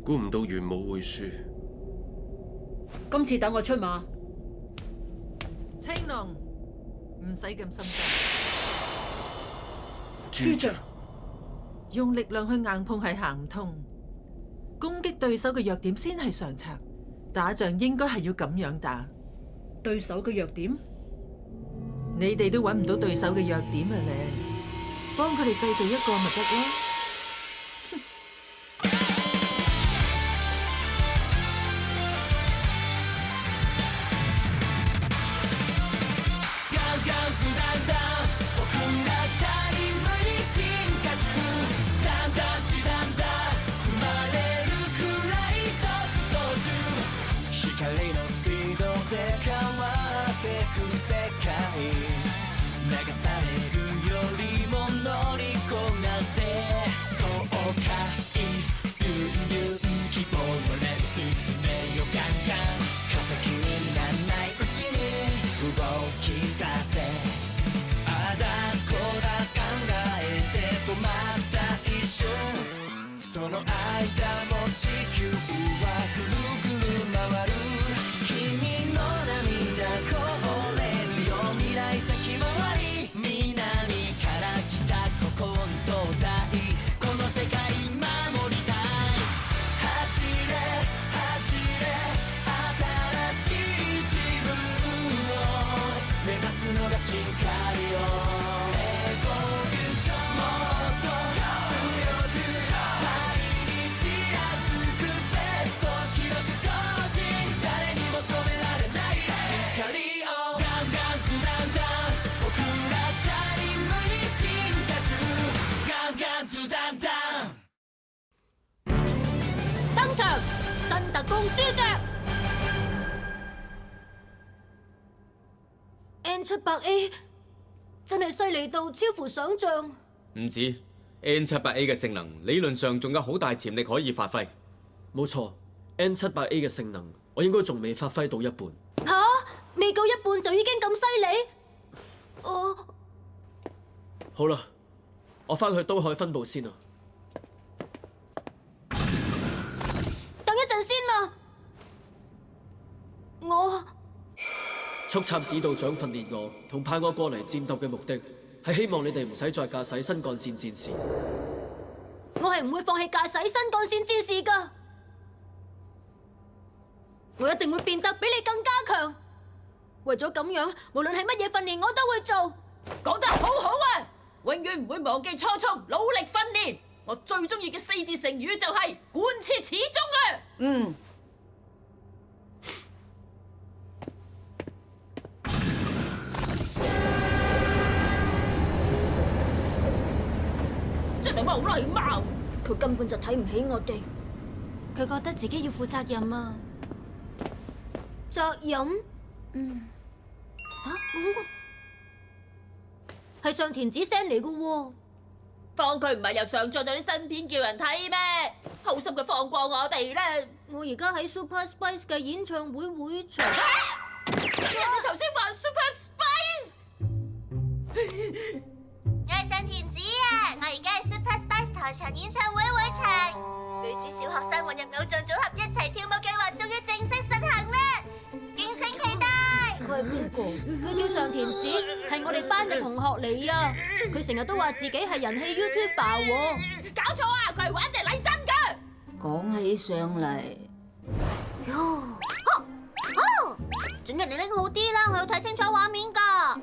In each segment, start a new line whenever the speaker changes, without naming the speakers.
估唔到元武會輸。
今次等我出馬。
青龍，唔使咁心急。
朱雀，
用力量去硬碰係行唔通，攻擊對手嘅弱點先係上策。打仗應該係要咁樣打。
對手嘅弱點？
你哋都揾唔到對手嘅弱點啊咧，幫佢哋製造一個咪得咯。
その間も地球はぐるぐる回る君の涙こぼれるよ未来先回り南から北ここ東西この世界守りたい走れ走れ新しい自分を目指すのが進化よ
特工朱雀 N78A 真係犀利到超乎想象。
唔止 N78A 嘅性能，理論上仲有好大潛力可以發揮。
冇錯 ，N78A 嘅性能，我應該仲未發揮到一半。
吓，未夠一半就已經咁犀利？
好啦，我翻去都海分部先啦。
等一陣先啦，我
速參指導長訓練我同派我過嚟戰鬥嘅目的，係希望你哋唔使再駕駛新幹線戰士。
我係唔會放棄駕駛新幹線戰士㗎，我一定會變得比你更加強。為咗咁樣，無論係乜嘢訓練我都會做。
講得好好啊！永遠唔會忘記初衷，努力訓練。我最中意嘅4字成語就係貫徹始終啊！
嗯。
真係冇禮貌！
佢根本就睇唔起我哋，佢覺得自己要負責任啊！責任？係上田子 send 嚟嘅喎。
放佢唔係又上載咗啲新片叫人睇咩？好心佢放過我哋啦！
我而家喺 Super Spice 嘅演唱會會場。
你頭先話 Super Spice？
我係上田子啊！我而家係 Super Spice 台場演唱會會場，女子小學生混入偶像組合一齊跳舞計劃終於正式實行啦！敬請期待。
佢係邊個？佢叫上田子，係我哋班嘅同學嚟啊！佢成日都話自己係人氣 YouTuber 喎。
搞錯啊！佢係玩定嚟真㗎。
講起上嚟，
準人你拎好啲啦，我要睇清楚畫面㗎。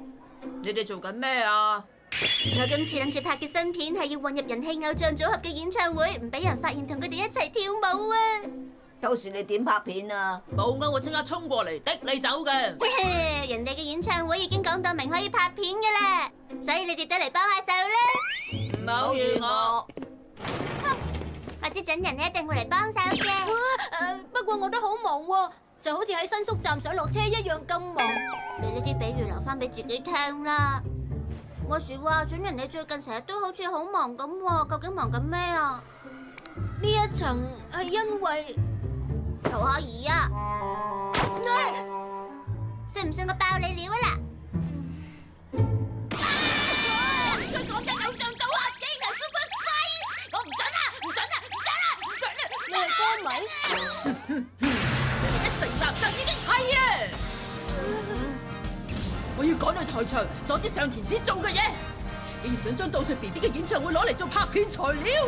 你哋做緊咩啊？
我今次諗住拍嘅新片係要混入人氣偶像組合嘅演唱會，唔俾人發現同佢哋一齊跳舞啊！
到時你點拍片啊？
冇啊！我即刻衝過嚟，滴你走嘅。
人哋嘅演唱會已經講到明可以拍片㗎啦，所以你哋都嚟幫下手啦。
唔好預我。
或者準人你一定會嚟幫手嘅。
不過我都好忙喎，就好似喺新宿站上落車一樣咁忙。
你呢啲比喻留翻俾自己聽啦。話時話準人你最近成日都好似好忙咁喎，究竟忙緊咩啊？
呢一層係因為
陶可兒啊，信唔信我爆你料啊啦？
佢講緊偶像組合，竟然係 Super Spice， 我唔準啊！唔準啊！唔準啊！唔準啊！
你係歌迷，
台場阻止上田子做嘅嘢，竟然想將稻穗 BB 嘅演唱會攞嚟做拍片材料。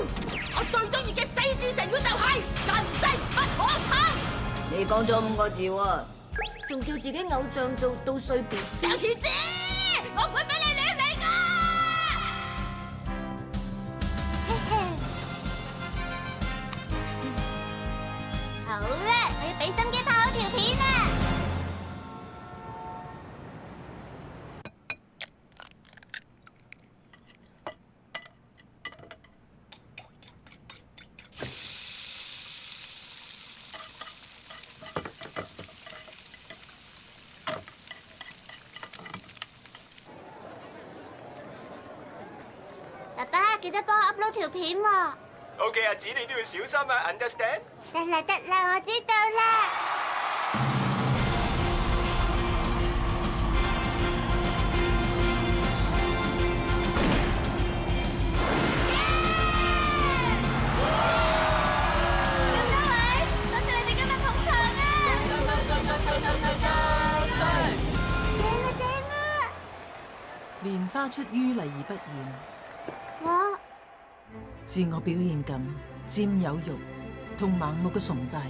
我最中意嘅4字成語就係人性不可測。
你講咗5個字喎。
仲叫自己偶像做稻穗 B。
上田子，我唔會俾你亂嚟㗎。
好啦，我要俾心機拍好條片啦。爸爸，記得幫我 upload 條片喎。
OK，阿子你都要小心啊 ，understand？
得啦得啦，我知道啦。咁多位，多謝你哋今日捧場啊！正啊正啊！
蓮花出淤泥而不染，
我
自我表現感、佔有欲同盲目嘅崇拜。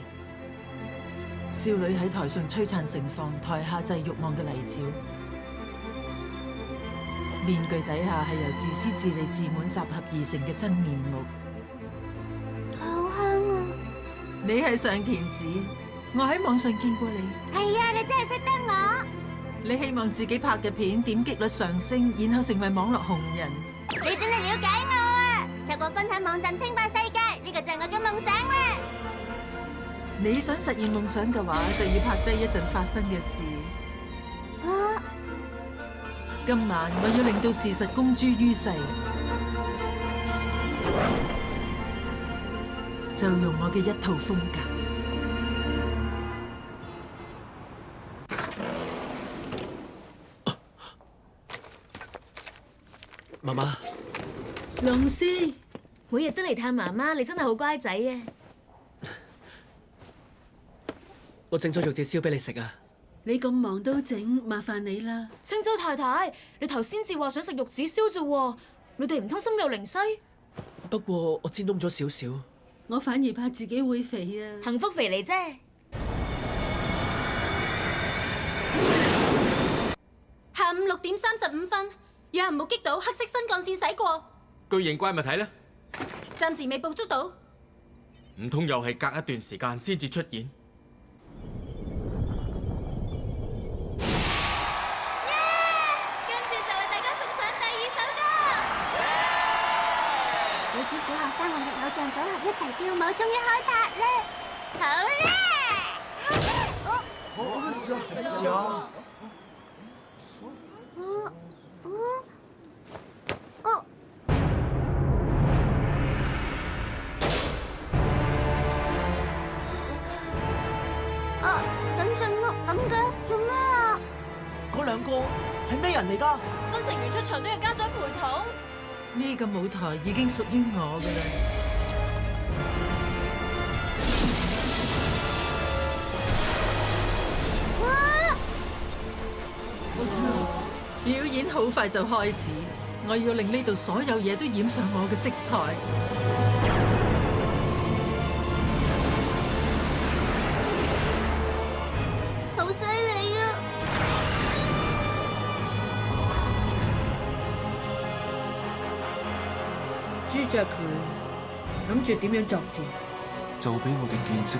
少女喺台上璀璨盛放，台下就係慾望嘅泥沼。面具底下係由自私自利、自滿集合而成嘅真面目。
好香啊！
你係上田子，我喺網上見過你。
係啊，你真係識得我。
你希望自己拍嘅片點擊率上升，然後成為網絡紅人。
你真係了解我啊！透過分享網站稱霸世界，呢個就係我嘅夢想啦。
你想實現夢想嘅話，就要拍低一陣發生嘅事。
啊！
今晚我要令到事實公諸於世，就用我嘅一套風格。
媽媽，
龍師，
每日都嚟探媽媽，你真係好乖仔啊！
我整咗玉子燒俾你食啊！
你咁忙都整，麻煩你啦。
青州太太，你頭先至話想食玉子燒啫喎，你哋唔通心有靈犀？
不過我煎燶咗少少。
我反而怕自己會肥啊。
幸福肥嚟啫。
下午6點35分，有人目擊到黑色新幹線駛過，
巨型怪物體呢？
暫時未捕捉到。
唔通又係隔一段時間先至出現？
跟住就為大家送上第2首歌。女子小學生混入偶像組合一齊跳舞，終於開拍啦！好啦！
試下。
等陣咯，咁嘅做咩啊？
嗰兩個係咩人嚟㗎？
新成員出場都要家長陪同。
呢個舞台已經屬於我㗎啦！表演好快就開始，我要令呢度所有嘢都染上我嘅色彩。
好犀利啊！
朱雀佢諗住點樣作戰？
就俾我哋見識下。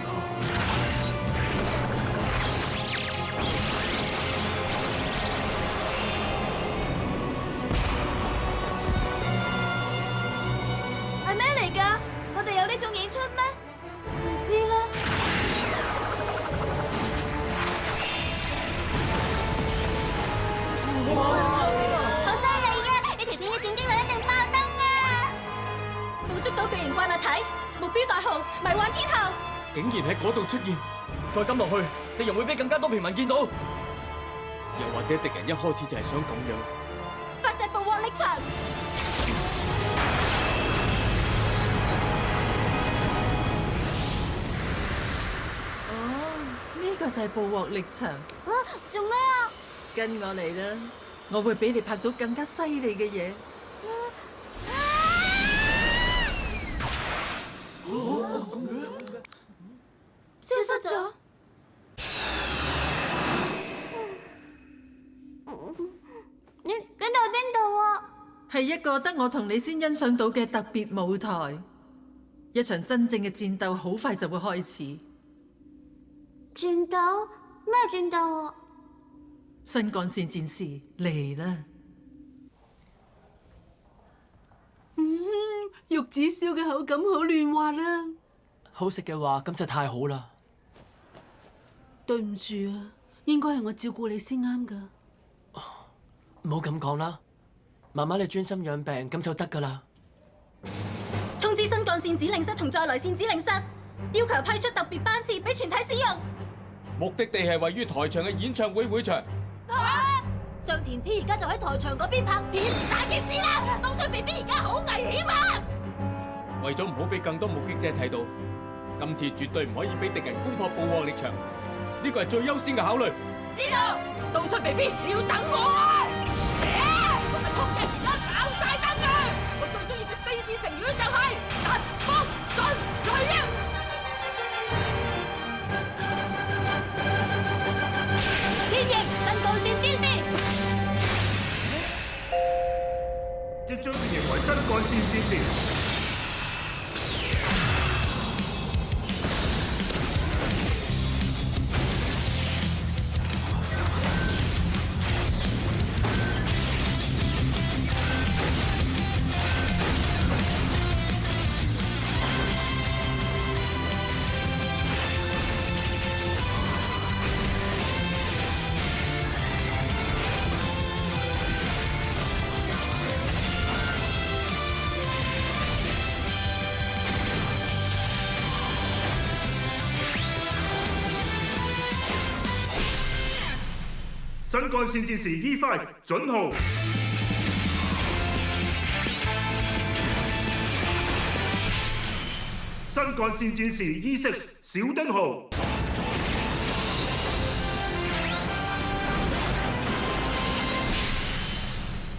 係咩嚟㗎？我哋有呢種演出咩？
唔知啦。好犀利嘅！呢條片嘅點擊率一定爆燈啊！
捕捉到巨型怪物體，目標代號迷幻天后。
竟然喺嗰度出現，再咁落去，敵人會俾更加多平民見到。又或者敵人一開始就係想咁樣。
發射捕獲力場。
呢個就係捕獲力場。
啊，做咩啊？
跟我嚟啦！我會俾你拍到更加犀利嘅嘢。
消失咗。
你喺邊度啊？
係一個得我同你先欣賞到嘅特別舞台，一場真正嘅戰鬥好快就會開始。
戰鬥？咩戰鬥啊？
新幹線戰士嚟啦！
玉子燒嘅口感好嫩滑啦。
好食嘅話，咁就太好啦。
對唔住啊，應該係我照顧你先啱噶。
唔好咁講啦，媽媽你專心養病咁就得噶啦。
通知新幹線指令室同再來線指令室，要求批出特別班次俾全體使用。
目的地係位於台場嘅演唱會會場。
上田子而家就喺台場嗰邊拍片，大件事啦！東水 BB 而家好危險啊！
為咗唔好俾更多目擊者睇到，今次絕對唔可以俾敵人攻破捕獲力場，呢個係最優先嘅考慮。
知道，東水 BB 你要等我啊！我咪衝嘅而家搞晒燈啊！我最中意嘅4字成語就係疾風順水啊！
天翼新幹線戰士。
即將變形為新幹線戰士。新幹線戰士 E5 準號，新幹線戰士 E6 小丁號，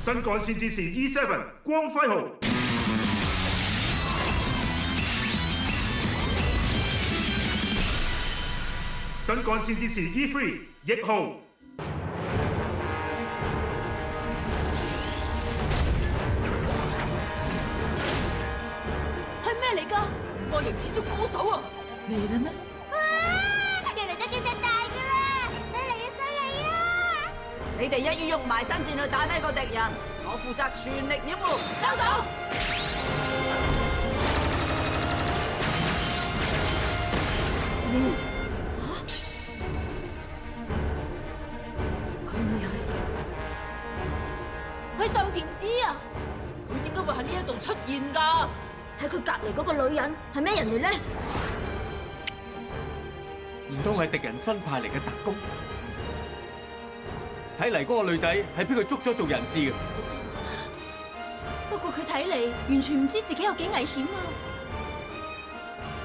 新幹線戰士 E7 光輝號，新幹線戰士 E3 翼號。
外形似足高手啊！
嚟啦咩？
哇！原來得幾隻大噶啦，犀利啊！犀利啊！
你哋一於用埋身戰去打低個敵人，我負責全力掩護。收到。
佢咪
係上田子啊！
佢點解會喺呢一度出現㗎？
喺佢隔離嗰個女人係咩人嚟咧？
唔通係敵人新派嚟嘅特工？睇嚟嗰個女仔係俾佢捉咗做人質嘅。
不過佢睇嚟完全唔知自己有幾危險啊！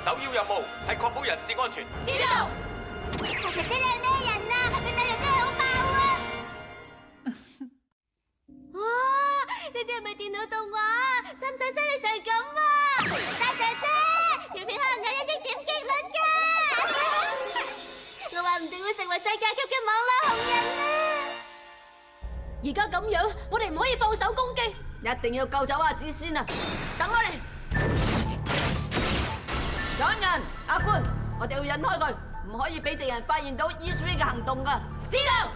首要任務係確保人質安全。
知道。大姐姐你係咩人啊？你對人真係好爆啊！哇！呢啲係咪電腦動畫？使唔使犀利成咁啊？大姐姐，條片可能有1億點擊率㗎！我話唔定會成為世界級嘅網絡紅人啊！
而家咁樣，我哋唔可以放手攻擊，
一定要救走阿紫先啊！等我嚟，有人阿官，我哋要引開佢，唔可以俾敵人發現到 E3 嘅行動㗎。
知道。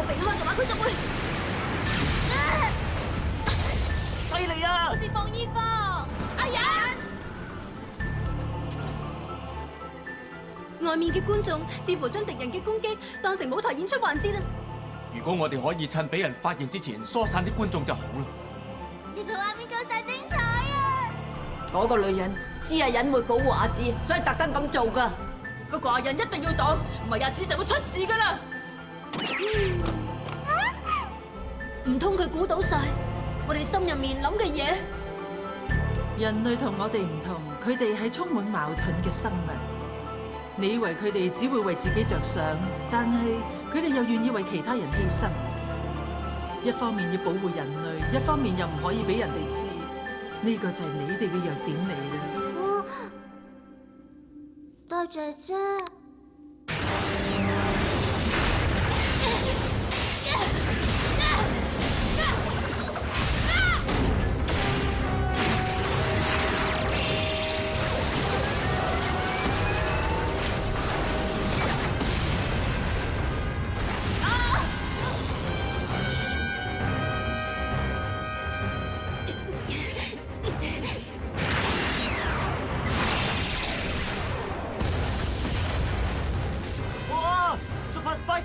我避開嘅話，佢就會
犀利啊！
好似放煙花。阿仁，
外面嘅觀眾似乎將敵人嘅攻擊當成舞台演出環節啊！
如果我哋可以趁俾人發現之前疏散啲觀眾就好啦。
呢個畫面夠晒精彩啊！
嗰個女人知阿忍會保護阿紫，所以特登咁做㗎。
不過阿忍一定要擋，唔係阿紫就會出事㗎啦。
唔通佢估到晒我哋心入面諗嘅嘢？
人類同我哋唔同。佢哋係充滿矛盾嘅生物。你以為佢哋只會為自己着想，但係佢哋又願意為其他人犧牲。一方面要保護人類，一方面又唔可以俾人哋知。呢個就係你哋嘅弱點嚟啦。
大姐姐。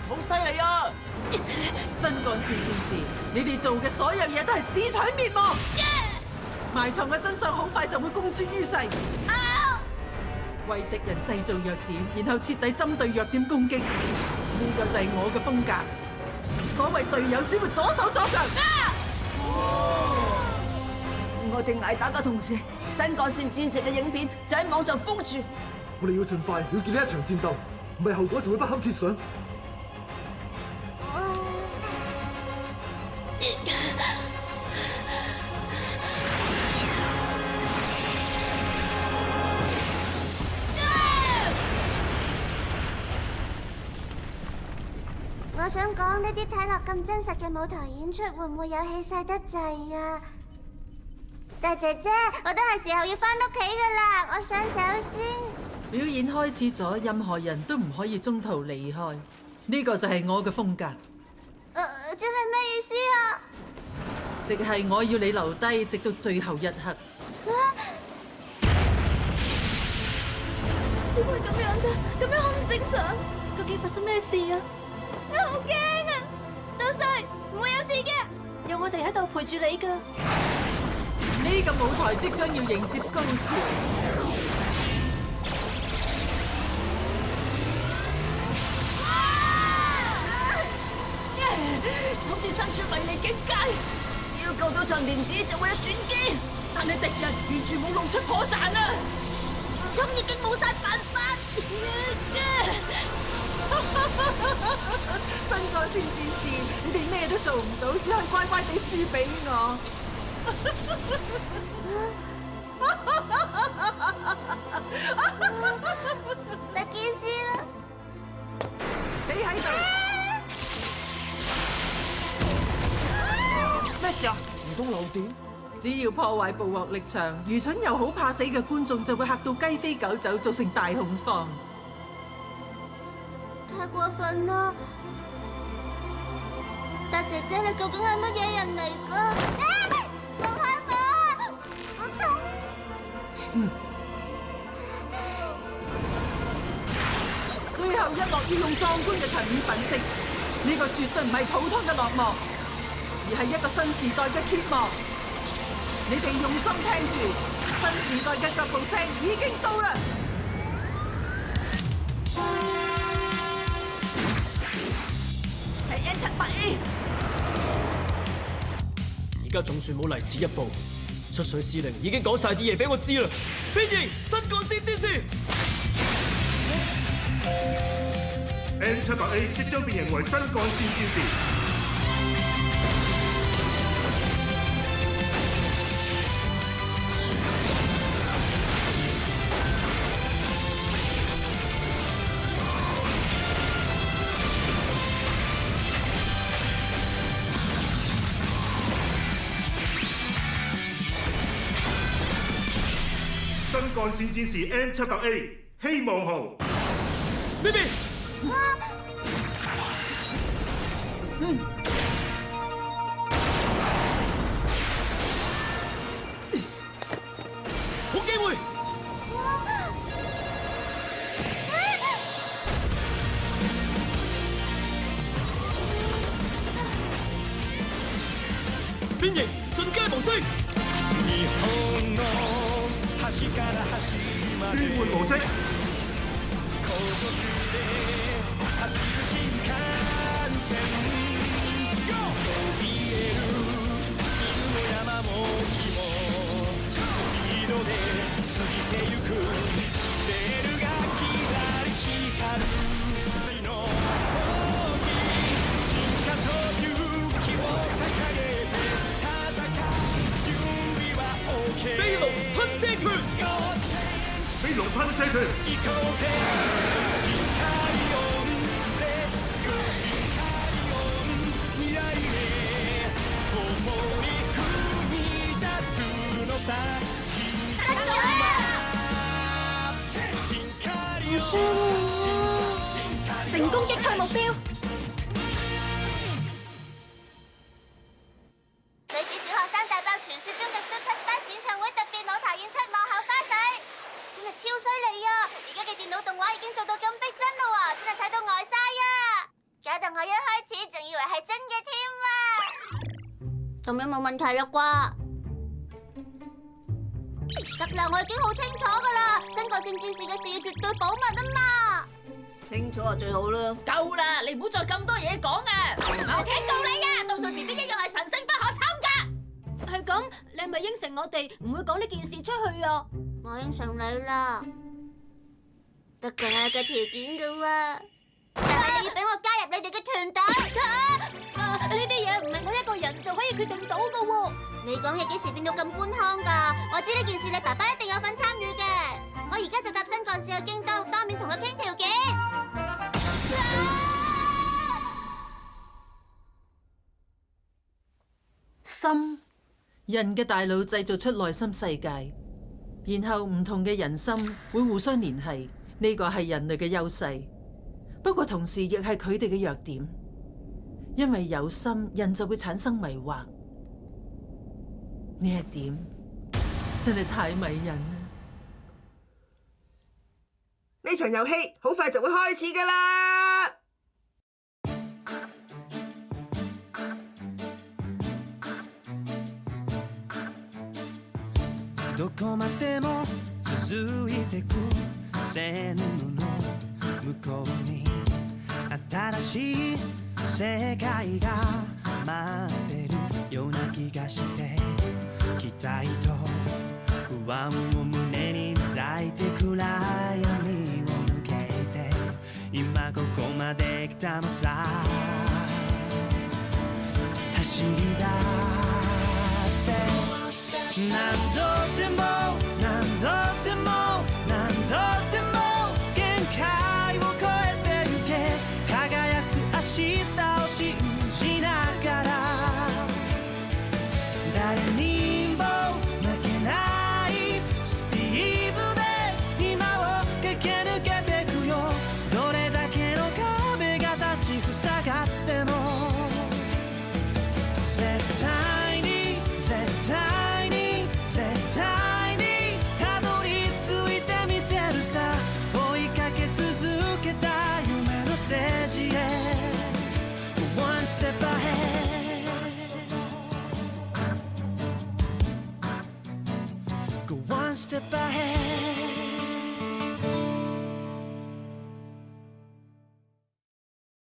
好犀利啊！
新幹線戰士，你哋做嘅所有嘢都係自取滅亡。埋藏嘅真相好快就會公諸於世。為敵人製造弱點，然後徹底針對弱點攻擊，呢個就係我嘅風格。所謂隊友只會左手左腳。
我哋捱打嘅同時，新幹線戰士嘅影片就喺網上瘋傳。
我哋要盡快了結呢一場戰鬥，唔係後果就會不堪設想。
我想講呢啲睇落咁真實嘅舞台演出，會唔會有氣勢得滯啊？大姐姐，我都係時候要翻屋企噶啦，我想走先。
表演開始咗，任何人都唔可以中途離開，呢個就係我嘅風格。
即係咩意思啊？
即係我要你留低，直到最後一刻。
點會咁樣噶？咁樣好唔正常。
究竟發生咩事啊？
我好驚啊！老細，唔會有事嘅，
有我哋喺度陪住你噶。
呢個舞台即將要迎接高潮。
好似身處迷離境界，
只要救到長田子就會有轉機，
但係敵人完全冇露出破綻啊！
咁已經冇晒辦法。
新幹線戰士，你哋咩都做唔到，只可以乖乖地輸俾我。
大件事啦！
你喺度。
咩事啊？唔通漏電？
只要破壞捕獲力場，愚蠢又好怕死嘅觀眾就會嚇到雞飛狗走，造成大恐慌。
太過分啦！大姐姐，你究竟係乜嘢人嚟㗎？放開我！好痛！
最後一幕要用壯觀嘅場面粉飾，呢個絕對唔係普通嘅落幕，而係一個新時代嘅揭幕。你哋用心聽住，新時代嘅腳步聲已經到啦！
係 N700A。
而家總算冇嚟遲一步，出水司令已經講晒啲嘢俾我知啦。變形新幹線戰士
N700A 即將變形為新幹線戰士。新幹線戰士 N700A 希望號
，BB， 好機會，變形進階模式。
轉換模式，
ぎてゆくベルがキラリ光る時の時進化と勇気を掲げて戦う準備は OK
飛龍噴射拳，
飛龍噴射拳，
行こうぜシンカリオンレスキューシンカリオン未来へ共に踏み出すのさ
成功擊退目標。
女子小學生大爆傳說中嘅 Super Spice 演唱會特別舞台演出幕後花絮，真係超犀利啊！而家嘅電腦動畫已經做到咁逼真咯喎，真係睇到呆晒啊！搞到我一開始仲以為係真嘅添啊！咁樣冇問題啦啩？得啦，我已經好清楚噶啦，新幹線戰士嘅事要絕對保密啊嘛！
清楚就最好啦。
夠啦，你唔好再咁多嘢講啊！我警告你啊，到時 BB 一樣係神聖不可侵㗎。
係咁，你係咪應承我哋唔會講呢件事出去啊？
我應承你啦，不過我有個條件噶喎，就係你要俾我加入你哋嘅團隊。
呢啲嘢唔係我一個人就可以決定到噶喎。
你講嘢幾時變到咁官腔㗎？我知呢件事你爸爸一定有份參與嘅。我而家就搭新幹線去京都，當面同佢傾條件。
心，人嘅大腦製造出內心世界，然後唔同嘅人心會互相聯繫，呢個係人類嘅優勢。不過同時亦係佢哋嘅弱點，因為有心，人就會產生迷惑。呢一點真係太迷人啦！
呢場遊戲好快就會開始㗎啦！
どこまでも続いてく線路の向こうに新しい世界が待ってるような気がして期待と不安を胸に抱いて暗闇を抜けて今ここまで来たのさ走り出せ何度でも何度でも何度でも限界を超えてゆけ輝く明日を信じながら誰にも負けないスピードで今を駆け抜けてくよどれだけの壁が立ちふさがっても絶対に絶対に絶対にたどり着いてみせるさ追いかけ続けた夢のステージへ One step ahead Go one step ahead